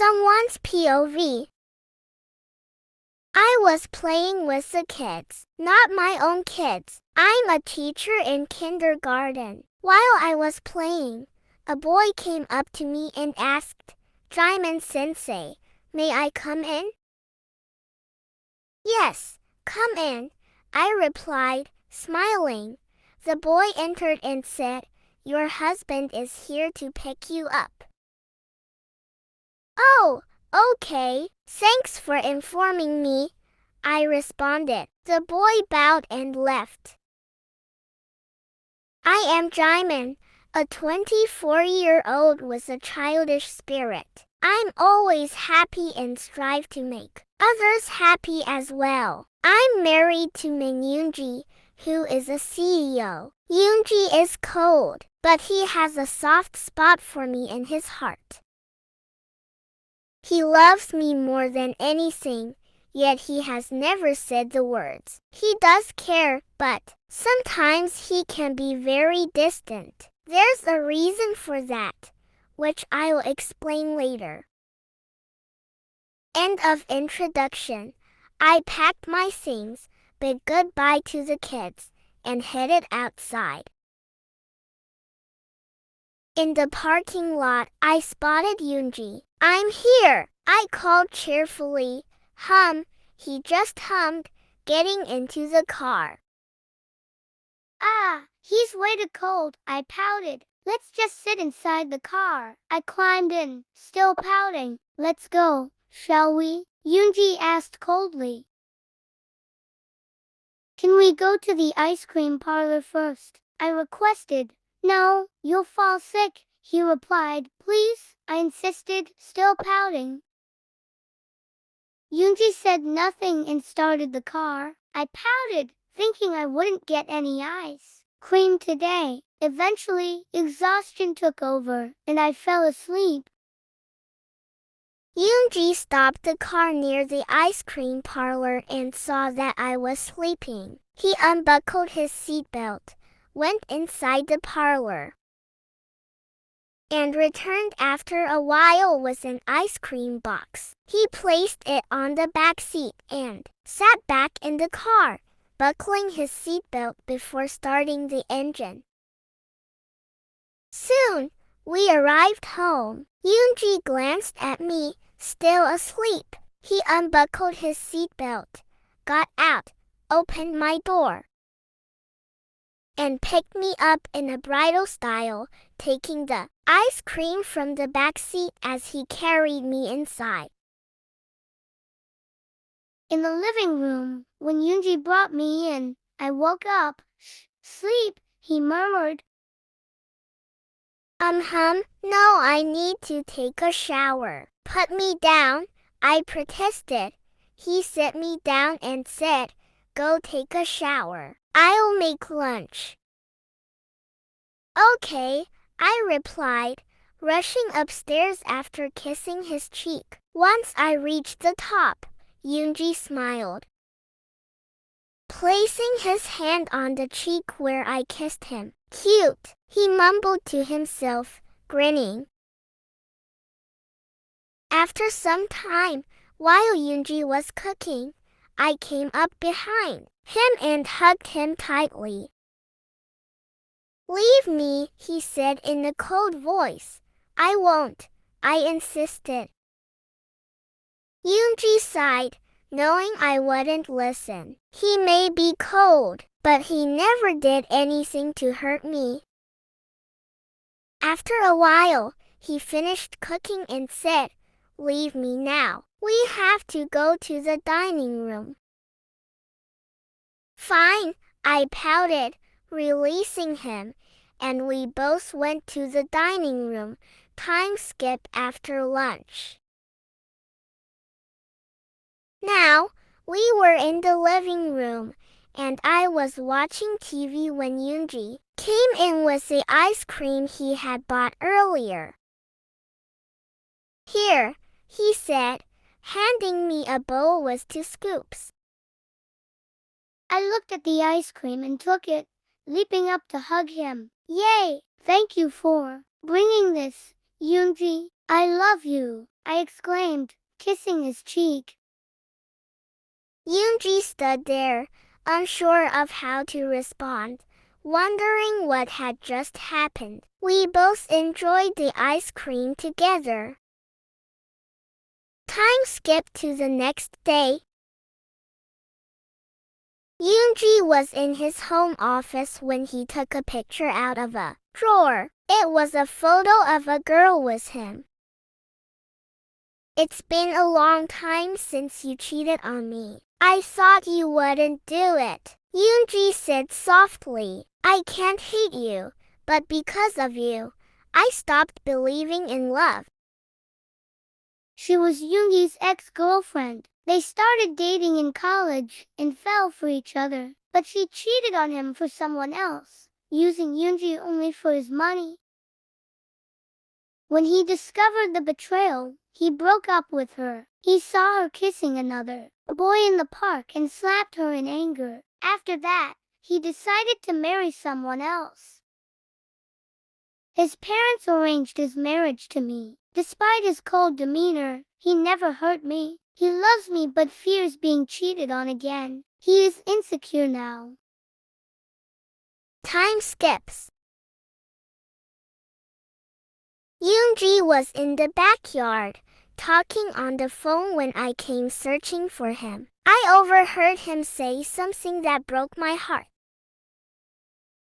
Someone's POV. I was playing with the kids, not my own kids. I'm a teacher in kindergarten. While I was playing, a boy came up to me and asked, "Jaimon-sensei, may I come in?" "Yes, come in," I replied, smiling. The boy entered and said, "Your husband is here to pick you up." "Oh, okay, thanks for informing me," I responded. The boy bowed and left. I am Jaimon, a 24-year-old with a childish spirit. I'm always happy and strive to make others happy as well. I'm married to Yoongi, who is a CEO. Yoongi is cold, but he has a soft spot for me in his heart. He loves me more than anything, yet he has never said the words. He does care, but sometimes he can be very distant. There's a reason for that, which I'll explain later. End of introduction. I packed my things, bid goodbye to the kids, and headed outside. In the parking lot, I spotted Yoongi. "I'm here," I called cheerfully. He just hummed, getting into the car. He's way too cold," I pouted. "Let's just sit inside the car." I climbed in, still pouting. "Let's go, shall we?" Yoongi asked coldly. "Can we go to the ice cream parlor first?" I requested. "No, you'll fall sick," he replied. "Please," I insisted, still pouting. Yoongi said nothing and started the car. I pouted, thinking I wouldn't get any ice cream today. Eventually, exhaustion took over, and I fell asleep. Yoongi stopped the car near the ice cream parlor and saw that I was sleeping. He unbuckled his seatbelt, went inside the parlor, and returned after a while with an ice cream box. He placed it on the back seat and sat back in the car, buckling his seatbelt before starting the engine. Soon, we arrived home. Yoongi glanced at me, still asleep. He unbuckled his seatbelt, got out, opened my door, and picked me up in a bridal style, taking the ice cream from the back seat as he carried me inside. In the living room, when Yoongi brought me in, I woke up. "Sleep," he murmured. No, I need to take a shower." "Put me down," I protested. He set me down and said, "Go take a shower. I'll make lunch." "Okay," I replied, rushing upstairs after kissing his cheek. Once I reached the top, Yoongi smiled, placing his hand on the cheek where I kissed him. "Cute," he mumbled to himself, grinning. After some time, while Yoongi was cooking, I came up behind him and hugged him tightly. "Leave me," he said in a cold voice. "I won't," I insisted. Yoongi sighed, knowing I wouldn't listen. He may be cold, but he never did anything to hurt me. After a while, he finished cooking and said, "Leave me now. We have to go to the dining room." "Fine," I pouted, releasing him, and we both went to the dining room, time skip after lunch. Now, we were in the living room, and I was watching TV when Yoongi came in with the ice cream he had bought earlier. "Here," he said, handing me a bowl with 2 scoops. I looked at the ice cream and took it, leaping up to hug him. "Yay! Thank you for bringing this, Yoongi. I love you." I exclaimed, kissing his cheek. Yoongi stood there, unsure of how to respond, wondering what had just happened. We both enjoyed the ice cream together. Time skipped to the next day. Yoongi was in his home office when he took a picture out of a drawer. It was a photo of a girl with him. "It's been a long time since you cheated on me. I thought you wouldn't do it," Yoongi said softly. "I can't hate you, but because of you, I stopped believing in love." She was Yoongi's ex-girlfriend. They started dating in college and fell for each other, but she cheated on him for someone else, using Yoongi only for his money. When he discovered the betrayal, he broke up with her. He saw her kissing another boy in the park and slapped her in anger. After that, he decided to marry someone else. His parents arranged his marriage to me. Despite his cold demeanor, he never hurt me. He loves me but fears being cheated on again. He is insecure now. Time skips. Yoongi was in the backyard, talking on the phone when I came searching for him. I overheard him say something that broke my heart.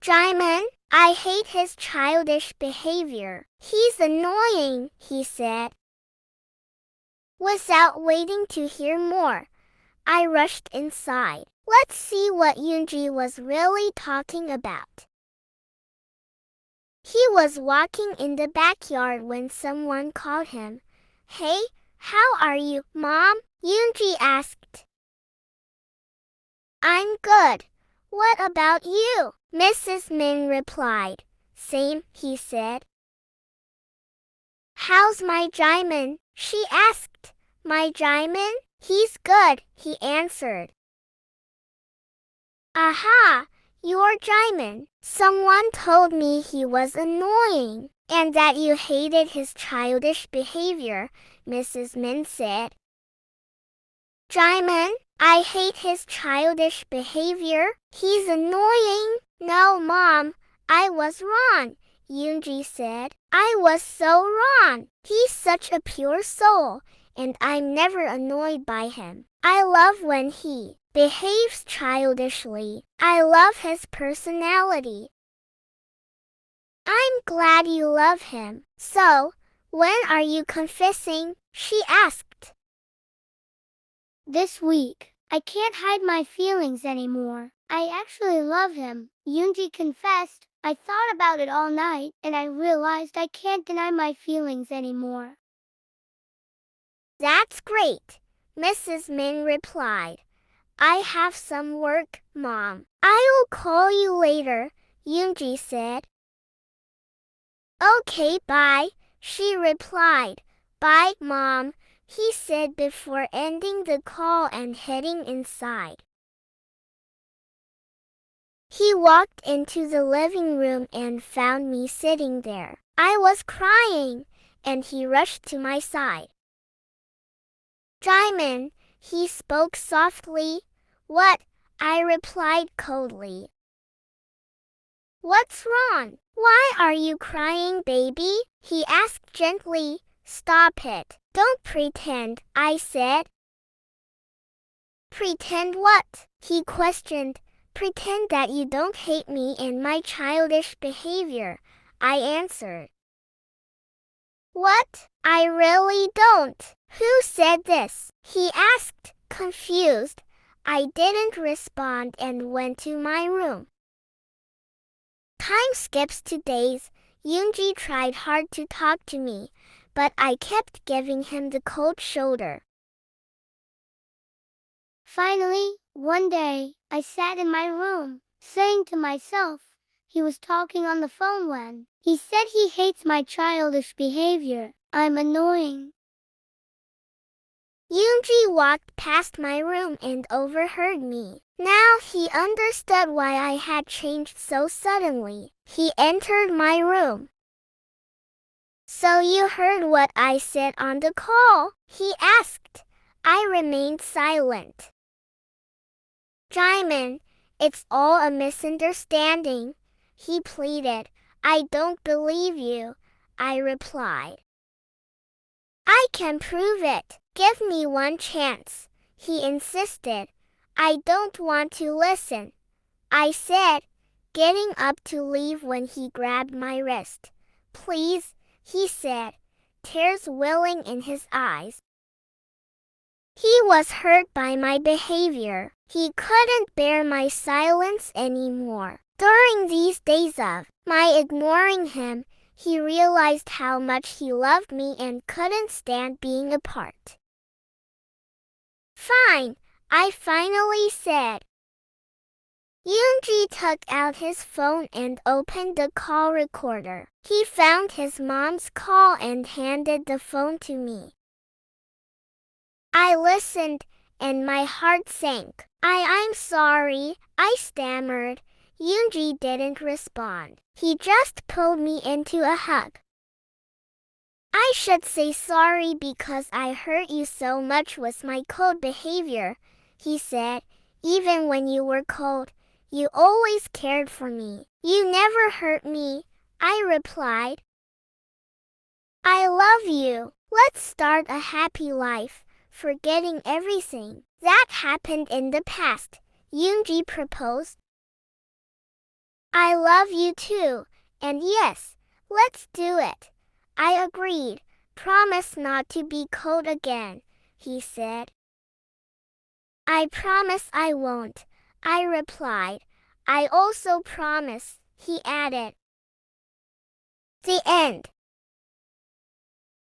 "Jaemin, I hate his childish behavior. He's annoying," he said. Without waiting to hear more, I rushed inside. Let's see what Yoongi was really talking about. He was walking in the backyard when someone called him. "Hey, how are you, Mom?" Yoongi asked. "I'm good. What about you?" Mrs. Min replied. "Same," he said. "How's my Jaemin?" she asked. "My Jaemin? He's good," he answered. "Aha, you're Jaemin. Someone told me he was annoying, and that you hated his childish behavior," Mrs. Min said. "Jaemin, I hate his childish behavior. He's annoying." "No, Mom, I was wrong," Yoongi said. "I was so wrong. He's such a pure soul, and I'm never annoyed by him. I love when he behaves childishly. I love his personality." "I'm glad you love him. So, when are you confessing?" she asked. "This week. I can't hide my feelings anymore. I actually love him," Yoongi confessed. "I thought about it all night, and I realized I can't deny my feelings anymore." "That's great," Mrs. Min replied. "I have some work, Mom. I'll call you later," Yoongi said. "Okay, bye," she replied. "Bye, Mom," he said before ending the call and heading inside. He walked into the living room and found me sitting there. I was crying, and he rushed to my side. "Jaemin," he spoke softly. "What?" I replied coldly. "What's wrong? Why are you crying, baby?" he asked gently. "Stop it. Don't pretend," I said. "Pretend what?" he questioned. "Pretend that you don't hate me and my childish behavior," I answered. "What? I really don't." "Who said this?" he asked, confused. I didn't respond and went to my room. Time skips to days. Yoongi tried hard to talk to me, but I kept giving him the cold shoulder. Finally, one day, I sat in my room, saying to myself, he was talking on the phone when he said he hates my childish behavior. I'm annoying. Yoongi walked past my room and overheard me. Now he understood why I had changed so suddenly. He entered my room. So you heard what I said on the call? He asked. I remained silent. Jaemin, it's all a misunderstanding, he pleaded. I don't believe you, I replied. I can prove it. Give me one chance, he insisted. I don't want to listen, I said, getting up to leave when he grabbed my wrist. Please, he said, tears welling in his eyes. He was hurt by my behavior. He couldn't bear my silence anymore. During these days of my ignoring him, he realized how much he loved me and couldn't stand being apart. Fine, I finally said. Yoongi took out his phone and opened the call recorder. He found his mom's call and handed the phone to me. I listened, and my heart sank. I'm sorry, I stammered. Yoongi didn't respond. He just pulled me into a hug. I should say sorry because I hurt you so much was my cold behavior, he said. Even when you were cold, you always cared for me. You never hurt me, I replied. I love you. Let's start a happy life, forgetting everything that happened in the past, Yoongi proposed. I love you too, and yes, let's do it. I agreed. Promise not to be cold again, he said. I promise I won't, I replied. I also promise, he added. The end.